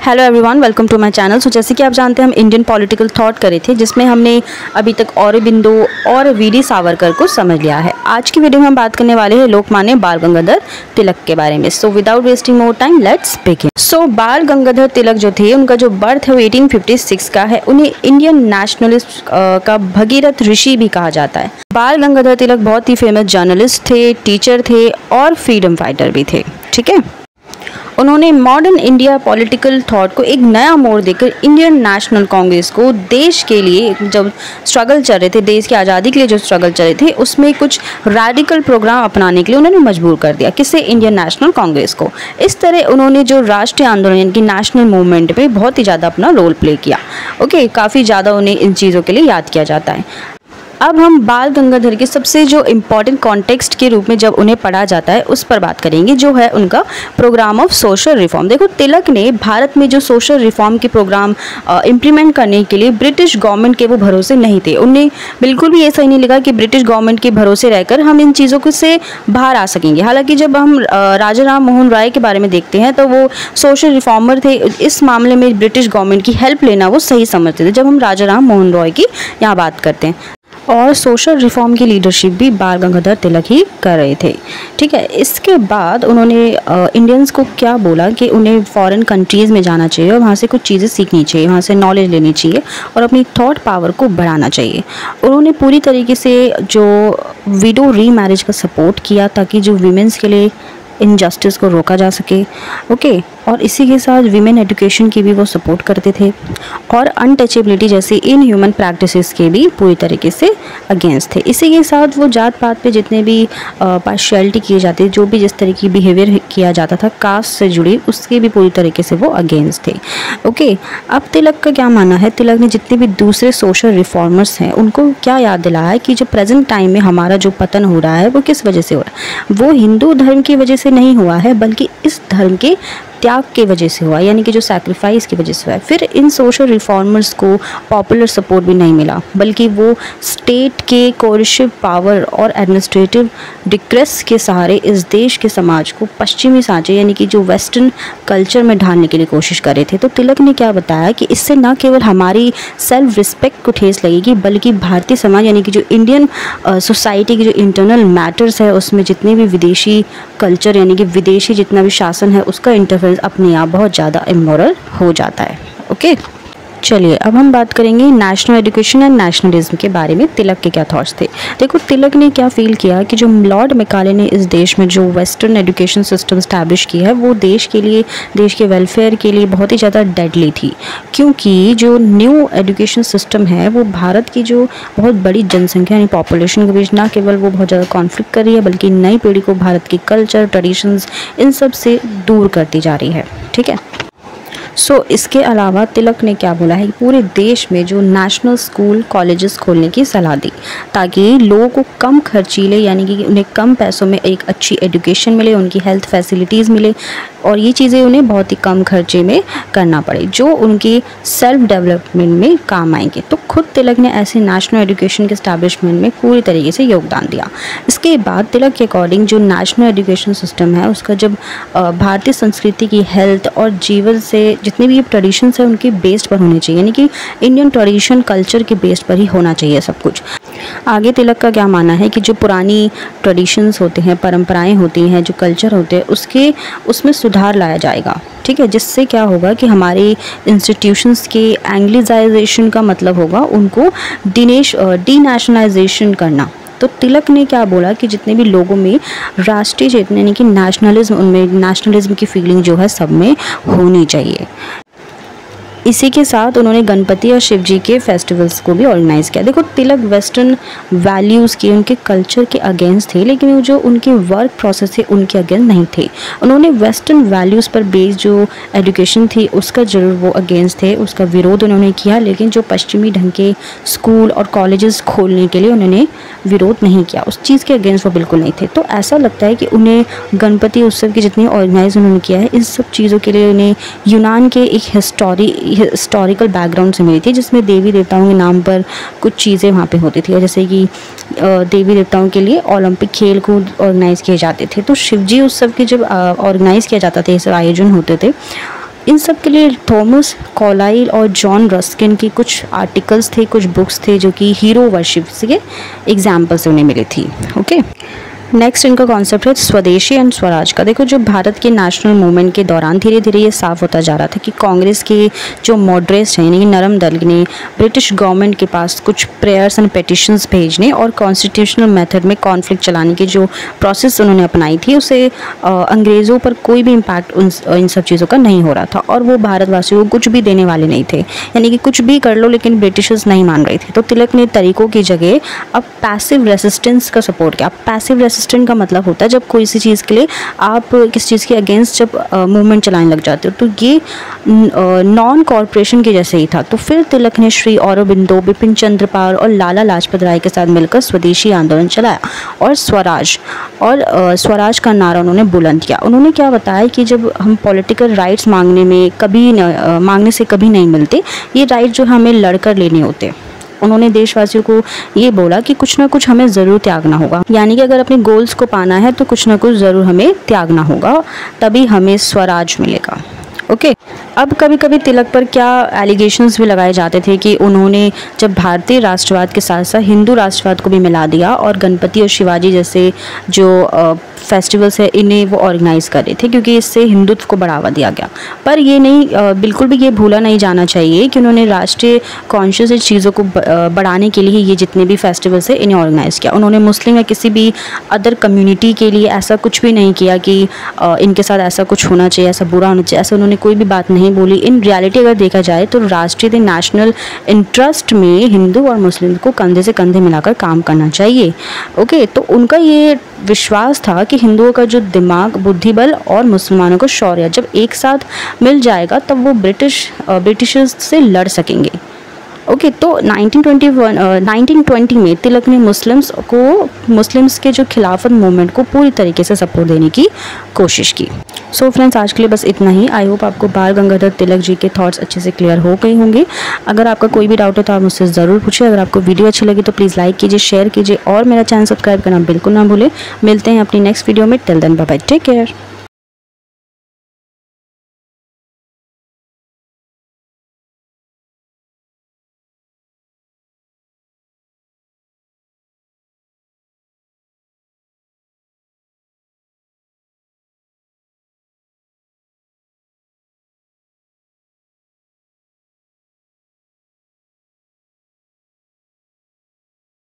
Hello everyone, welcome to my channel. So जैसे कि आप जानते हैं हम इंडियन पॉलिटिकल थॉट करे थे, जिसमें हमने अभी तक औरबिंदो और वीडी सावरकर को समझ लिया है। आज की वीडियो में हम बात करने वाले हैं लोकमान्य बाल गंगाधर तिलक के बारे में। So without wasting more time let's begin. So Bal Gangadhar तिलक जो थे, उनका जो बर्थ है वो 1856 का है। उन्हें इंडियन नेशनलिस्ट का भगीरथ ऋषि भी कहा जाता है। बाल गंगाधर तिलक बहुत ही फेमस जर्नलिस्ट थे, टीचर थे और फ्रीडम फाइटर भी थे। ठीक है, उन्होंने मॉडर्न इंडिया पॉलिटिकल थॉट को एक नया मोड़ देकर इंडियन नेशनल कांग्रेस को देश के लिए जब स्ट्रगल चल रहे थे, देश की आज़ादी के लिए जो स्ट्रगल चल रहे थे, उसमें कुछ रेडिकल प्रोग्राम अपनाने के लिए उन्होंने मजबूर कर दिया। किससे? इंडियन नेशनल कांग्रेस को। इस तरह उन्होंने जो राष्ट्रीय आंदोलन की नेशनल मूवमेंट में बहुत ही ज़्यादा अपना रोल प्ले किया। ओके, काफ़ी ज़्यादा उन्हें इन चीज़ों के लिए याद किया जाता है। अब हम बाल गंगाधर के सबसे जो इम्पॉर्टेंट कॉन्टेक्स्ट के रूप में जब उन्हें पढ़ा जाता है उस पर बात करेंगे, जो है उनका प्रोग्राम ऑफ सोशल रिफॉर्म। देखो, तिलक ने भारत में जो सोशल रिफॉर्म के प्रोग्राम इम्प्लीमेंट करने के लिए ब्रिटिश गवर्नमेंट के वो भरोसे नहीं थे। उन्हें बिल्कुल भी ये सही नहीं लगा कि ब्रिटिश गवर्नमेंट के भरोसे रहकर हम इन चीज़ों को से बाहर आ सकेंगे। हालांकि जब हम राजा राम मोहन राय के बारे में देखते हैं तो वो सोशल रिफॉर्मर थे। इस मामले में ब्रिटिश गवर्नमेंट की हेल्प लेना वो सही समझते थे जब हम राजा राम मोहन राय की यहाँ बात करते हैं। और सोशल रिफॉर्म की लीडरशिप भी बाल गंगाधर तिलक ही कर रहे थे। ठीक है, इसके बाद उन्होंने इंडियंस को क्या बोला कि उन्हें फॉरेन कंट्रीज़ में जाना चाहिए और वहाँ से कुछ चीज़ें सीखनी चाहिए, वहाँ से नॉलेज लेनी चाहिए और अपनी थॉट पावर को बढ़ाना चाहिए। उन्होंने पूरी तरीके से जो विडो रीमैरिज का सपोर्ट किया ताकि जो वीमेंस के लिए इनजस्टिस को रोका जा सके। ओके, और इसी के साथ विमेन एजुकेशन की भी वो सपोर्ट करते थे और अनटचेबिलिटी जैसी इन ह्यूमन प्रैक्टिसेस के भी पूरी तरीके से अगेंस्ट थे। इसी के साथ वो जात पात पे जितने भी पार्शियलिटी किए जाते, जो भी जिस तरह की बिहेवियर किया जाता था कास्ट से जुड़ी, उसके भी पूरी तरीके से वो अगेंस्ट थे। ओके, अब तिलक का क्या मानना है? तिलक ने जितने भी दूसरे सोशल रिफॉर्मर्स हैं उनको क्या याद दिलाया है कि जो प्रेजेंट टाइम में हमारा जो पतन हो रहा है वो किस वजह से हो रहा है? वो हिंदू धर्म की वजह से नहीं हुआ है, बल्कि इस धर्म के त्याग की वजह से हुआ, यानी कि जो सैक्रिफाइस की वजह से हुआ है। फिर इन सोशल रिफॉर्मर्स को पॉपुलर सपोर्ट भी नहीं मिला, बल्कि वो स्टेट के कोरिशिव पावर और एडमिनिस्ट्रेटिव डिक्रेस के सहारे इस देश के समाज को पश्चिमी सांचे यानी कि जो वेस्टर्न कल्चर में ढालने के लिए कोशिश कर रहे थे। तो तिलक ने क्या बताया कि इससे न केवल हमारी सेल्फ रिस्पेक्ट को ठेस लगेगी, बल्कि भारतीय समाज यानी कि जो इंडियन सोसाइटी के जो इंटरनल मैटर्स है उसमें जितने भी विदेशी कल्चर यानी कि विदेशी जितना भी शासन है उसका इंटरफेरेंस अपने आप बहुत ज़्यादा इमोरल हो जाता है। ओके, चलिए अब हम बात करेंगे नेशनल एजुकेशन एंड नेशनलिज्म के बारे में। तिलक के क्या थॉट्स थे? देखो, तिलक ने क्या फील किया कि जो लॉर्ड मैकाले ने इस देश में जो वेस्टर्न एजुकेशन सिस्टम स्टैब्लिश किया है वो देश के लिए, देश के वेलफेयर के लिए बहुत ही ज़्यादा डेडली थी, क्योंकि जो न्यू एजुकेशन सिस्टम है वो भारत की जो बहुत बड़ी जनसंख्या यानी पॉपुलेशन के बीच ना केवल वो बहुत ज़्यादा कॉन्फ्लिक्ट कर रही है, बल्कि नई पीढ़ी को भारत की कल्चर, ट्रेडिशंस, इन सब से दूर करती जा रही है। ठीक है, इसके अलावा तिलक ने क्या बोला है कि पूरे देश में जो नेशनल स्कूल कॉलेजेस खोलने की सलाह दी, ताकि लोगों को कम खर्चीले यानी कि उन्हें कम पैसों में एक अच्छी एजुकेशन मिले, उनकी हेल्थ फैसिलिटीज़ मिले और ये चीज़ें उन्हें बहुत ही कम खर्चे में करना पड़े जो उनकी सेल्फ डेवलपमेंट में काम आएंगे। तो खुद तिलक ने ऐसे नेशनल एजुकेशन के स्टैब्लिशमेंट में पूरी तरीके से योगदान दिया। इसके बाद तिलक के अकॉर्डिंग जो नेशनल एजुकेशन सिस्टम है उसका जब भारतीय संस्कृति की हेल्थ और जीवन से जितने भी ट्रेडिशंस है उनके बेस्ड पर होने चाहिए, यानी कि इंडियन ट्रेडिशन कल्चर के बेस्ड पर ही होना चाहिए सब कुछ। आगे तिलक का क्या मानना है कि जो पुरानी ट्रेडिशंस होते हैं, परंपराएं होती हैं, जो कल्चर होते हैं उसमें सुधार लाया जाएगा। ठीक है, जिससे क्या होगा कि हमारे इंस्टीट्यूशंस के एंग्लिसाइजेशन का मतलब होगा उनको डीनेशनलाइजेशन करना। तो तिलक ने क्या बोला कि जितने भी लोगों में राष्ट्रीय चेतना यानी कि नेशनलिज्म, उनमें नेशनलिज्म की फीलिंग जो है सब में होनी चाहिए। इसी के साथ उन्होंने गणपति और शिव जी के फेस्टिवल्स को भी ऑर्गेनाइज़ किया। देखो, तिलक वेस्टर्न वैल्यूज़ के, उनके कल्चर के अगेंस्ट थे, लेकिन वो जो उनके वर्क प्रोसेस है उनके अगेंस्ट नहीं थे। उन्होंने वेस्टर्न वैल्यूज़ पर बेस्ड जो एजुकेशन थी उसका जरूर वो अगेंस्ट थे, उसका विरोध उन्होंने किया, लेकिन जो पश्चिमी ढंग के स्कूल और कॉलेजेस खोलने के लिए उन्होंने विरोध नहीं किया, उस चीज़ के अगेंस्ट वो बिल्कुल नहीं थे। तो ऐसा लगता है कि उन्हें गणपति उत्सव की जितनी ऑर्गेनाइज उन्होंने किया है, इन सब चीज़ों के लिए उन्हें यूनान के एक हिस्टोरिकल बैकग्राउंड से मिली थी, जिसमें देवी देवताओं के नाम पर कुछ चीज़ें वहाँ पे होती थी, जैसे कि देवी देवताओं के लिए ओलंपिक खेल कूद ऑर्गेनाइज़ किए जाते थे। तो शिवजी उत्सव के जब ऑर्गेनाइज़ किया जाता था, ये सब आयोजन होते थे, इन सब के लिए थॉमस कार्लाइल और जॉन रस्किन की कुछ आर्टिकल्स थे, कुछ बुक्स थे जो कि हीरो वर्शिप के एग्जाम्पल से उन्हें मिली थी। ओके, नेक्स्ट इनका कॉन्सेप्ट है स्वदेशी एंड स्वराज का। देखो, जो भारत के नेशनल मूवमेंट के दौरान धीरे धीरे ये साफ होता जा रहा था कि कांग्रेस के जो मॉडरेट्स हैं, यानी नरम दल ने ब्रिटिश गवर्नमेंट के पास कुछ प्रेयर्स एंड पेटिशंस भेजने और कॉन्स्टिट्यूशनल मेथड में कॉन्फ्लिक्ट चलाने की जो प्रोसेस उन्होंने अपनाई थी, उसे अंग्रेज़ों पर कोई भी इम्पैक्ट इन सब चीज़ों का नहीं हो रहा था और वो भारतवासियों को कुछ भी देने वाले नहीं थे, यानी कि कुछ भी कर लो, लेकिन ब्रिटिशर्स नहीं मान रहे थे। तो तिलक ने तरीकों की जगह अब पैसिव रेसिस्टेंस का सपोर्ट किया। पैसिव रेसिस्टेंस का मतलब होता है जब कोई सी चीज़ के लिए आप किस चीज़ के अगेंस्ट जब मूवमेंट चलाने लग जाते हो, तो ये नॉन कॉर्पोरेशन के जैसे ही था। तो फिर तिलक ने श्री औरोबिंदो, बिपिन चंद्र पाल और लाला लाजपत राय के साथ मिलकर स्वदेशी आंदोलन चलाया और स्वराज का नारा उन्होंने बुलंद किया। उन्होंने क्या बताया कि जब हम पॉलिटिकल राइट्स मांगने से कभी नहीं मिलते, ये राइट जो हमें लड़कर लेने होते। उन्होंने देशवासियों को ये बोला कि कुछ ना कुछ हमें ज़रूर त्यागना होगा, यानी कि अगर अपने गोल्स को पाना है तो कुछ ना कुछ ज़रूर हमें त्यागना होगा, तभी हमें स्वराज मिलेगा। ओके, अब कभी कभी तिलक पर क्या एलिगेशंस भी लगाए जाते थे कि उन्होंने जब भारतीय राष्ट्रवाद के साथ साथ हिंदू राष्ट्रवाद को भी मिला दिया और गणपति और शिवाजी जैसे जो फेस्टिवल्स है इन्हें वो ऑर्गेनाइज़ कर रहे थे, क्योंकि इससे हिंदुत्व को बढ़ावा दिया गया। पर ये नहीं, बिल्कुल भी ये भूला नहीं जाना चाहिए कि उन्होंने राष्ट्रीय कॉन्शियस चीज़ों को बढ़ाने के लिए ये जितने भी फेस्टिवल्स है इन्हें ऑर्गेनाइज़ किया। उन्होंने मुस्लिम या किसी भी अदर कम्युनिटी के लिए ऐसा कुछ भी नहीं किया कि इनके साथ ऐसा कुछ होना चाहिए, ऐसा बुरा होना चाहिए, ऐसा उन्होंने कोई भी बात नहीं बोली। इन रियलिटी अगर देखा जाए तो राष्ट्रीय नेशनल इंटरेस्ट में हिंदू और मुस्लिम को कंधे से कंधे मिलाकर काम करना चाहिए। ओके, तो उनका ये विश्वास था कि हिंदुओं का जो दिमाग, बुद्धिबल और मुसलमानों का शौर्य जब एक साथ मिल जाएगा तब वो ब्रिटिशर्स से लड़ सकेंगे। ओके, तो 1920 में तिलक ने मुस्लिम्स के जो खिलाफत मूवमेंट को पूरी तरीके से सपोर्ट देने की कोशिश की। सो फ्रेंड्स, आज के लिए बस इतना ही। आई होप आपको बाल गंगाधर तिलक जी के थॉट्स अच्छे से क्लियर हो गए होंगे। अगर आपका कोई भी डाउट है तो आप मुझसे ज़रूर पूछिए। अगर आपको वीडियो अच्छी लगी तो प्लीज़ लाइक कीजिए, शेयर कीजिए और मेरा चैनल सब्सक्राइब करना बिल्कुल ना भूलें। मिलते हैं अपनी नेक्स्ट वीडियो में। Till then bye bye, take care.